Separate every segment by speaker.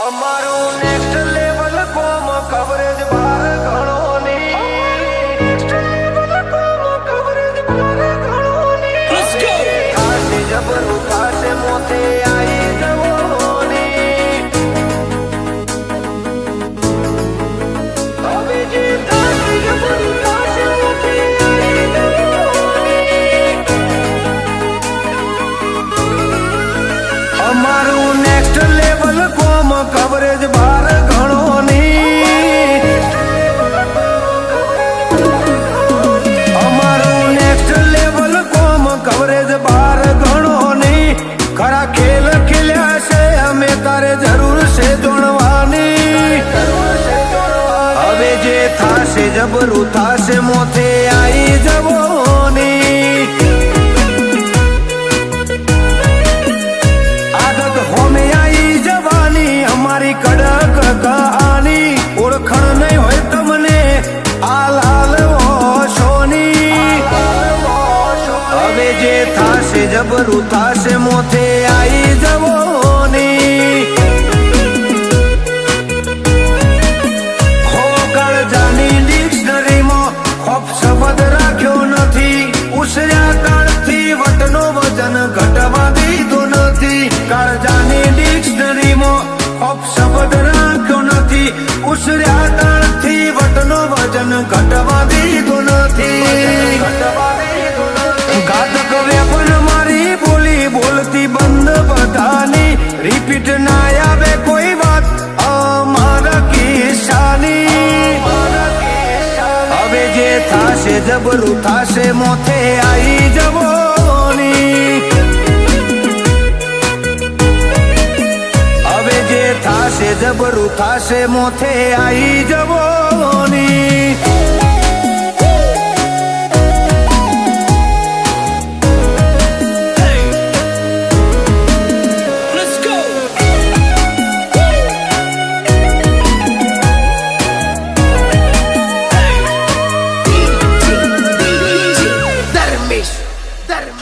Speaker 1: અમારું next level કોમ coverage બાર ગણોની next level કોમ કવરેજ બાર ગણોની લેટ્સ ગો આસે જબરું પાસે મોતે આવી જવોની હવે જે તાસે જબરું પાસે મોતે આવી જવોની અમારું નેક્સ્ટ લેવલ કોમ કવરેજ બાર ગણોની અમારું નેક્સ્ટ લેવલ કોમ કવરેજ બાર ગણોની ખરા ખેલ ખેલ્યા છે અમે તારે જરૂર છે જોણવાની હવે જે થાશે જબરું થાશે મોથે આવી જવોની આદત હોમે આવી જવાની અમારી કડક કહાની ઓળખણ નહીં હોય તમને હાલ હાલ ઓશોની હવે જે થાશે જબરું થાશે મોથે આવી જવોની હોગળ જાની ડિક્શનરીમાં ખોફ શબ્દ રાખ્યો નથી ઉછર્યા કાળથી વટનો વજન ઘટવા દીધો નથી કાળજાની ડિક્શનરીમાં ખોફ શબ્દ રાખ્યો નથી ઉછર્યા કાળથી વટનો વજન ઘટવા દીધો નથી ઘાતક વેપન મારી બોલી બોલતી બંધ બધાની રિપીટ ના આવે કોઈ વાત અમારા કિસ્સાની હવે જે થાશે જબરું થાશે મોથે આવી જવોની હવે જે થાશે જબરું થાશે મોથે આવી જવોની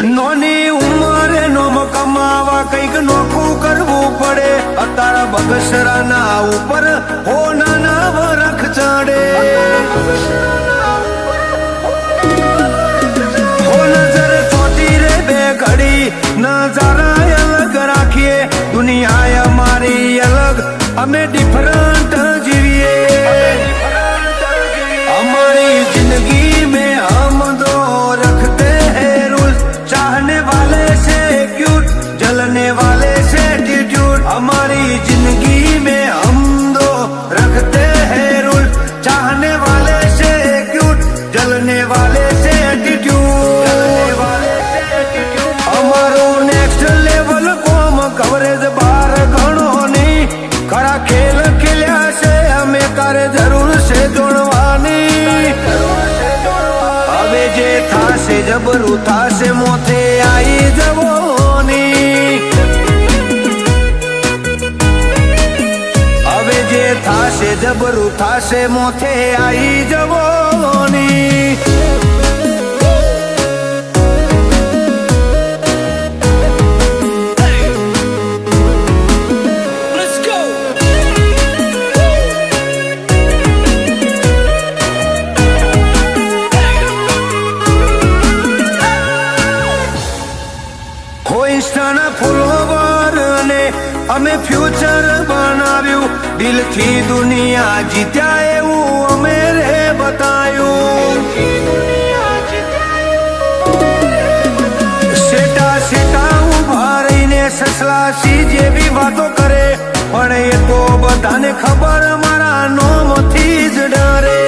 Speaker 1: નોની ઉંમરે નોમ કમાવા કઈક નોખું કરવું પડે અતારા બગસરાના ઉપર હોનાના વરખ ચડે હો નજર ચોટી રે બે ઘડી નજારા અલગ રાખીએ દુનિયા અમારી અલગ અમે ડિફરન્ટ જીવીએ हमारी जिंदगी में हम दो रखते हैं रूल चाहने वाले से क्यूट जलने वाले से एटीट्यूड हमारी जिंदगी में हम दो रखते हैं रूल चाहने वाले से क्यूट जलने वाले से एटीट्यूड हमारो नेक्स्ट लेवल कोम कवरेज बार गणोनी खरा खेल खेल्या से हमें तारे जरूर से जोड़वानी હવે જે થાશે જબરું થાશે મોથે આવી જવોની હવે જે થાશે જબરું થાશે મોથે આવી જવોની ઇન્સ્ટાના ફોલોવર અને અમે ફ્યુચર બનાવ્યું દિલથી દુનિયા જીત્યા એવું અમે રે બતાવ્યું સેટા સેટા ઉભા રહીને સસલાસી જેવી વાતો કરે પણ એ તો બધાને ખબર મારા નોમથી જ ડરે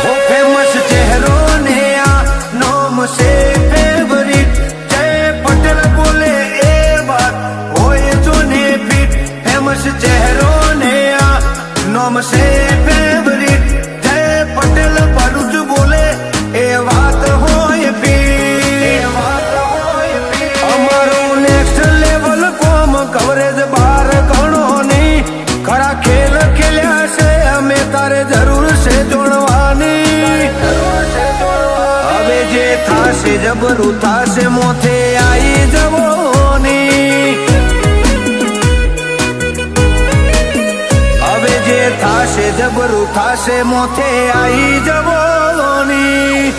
Speaker 1: હો ફેમસ ચહેરો ને આ નોમ છે ફેવરિટ ચહેરો ને આ નોમ સે ફેવરિટ જય પટેલ ભરૂચ બોલે એ વાત હોય પી અમારું નેક્સ્ટ લેવલ કોમ કવરેજ બાર ગણોની ખરા ખેલ ખેલ્યા છે અમે તારે જરૂર છે જોડવાની હવે જે થાશે જબરું થાશે મોથે આવી જવોની જબરું થાશે મોથે આઈ જવોની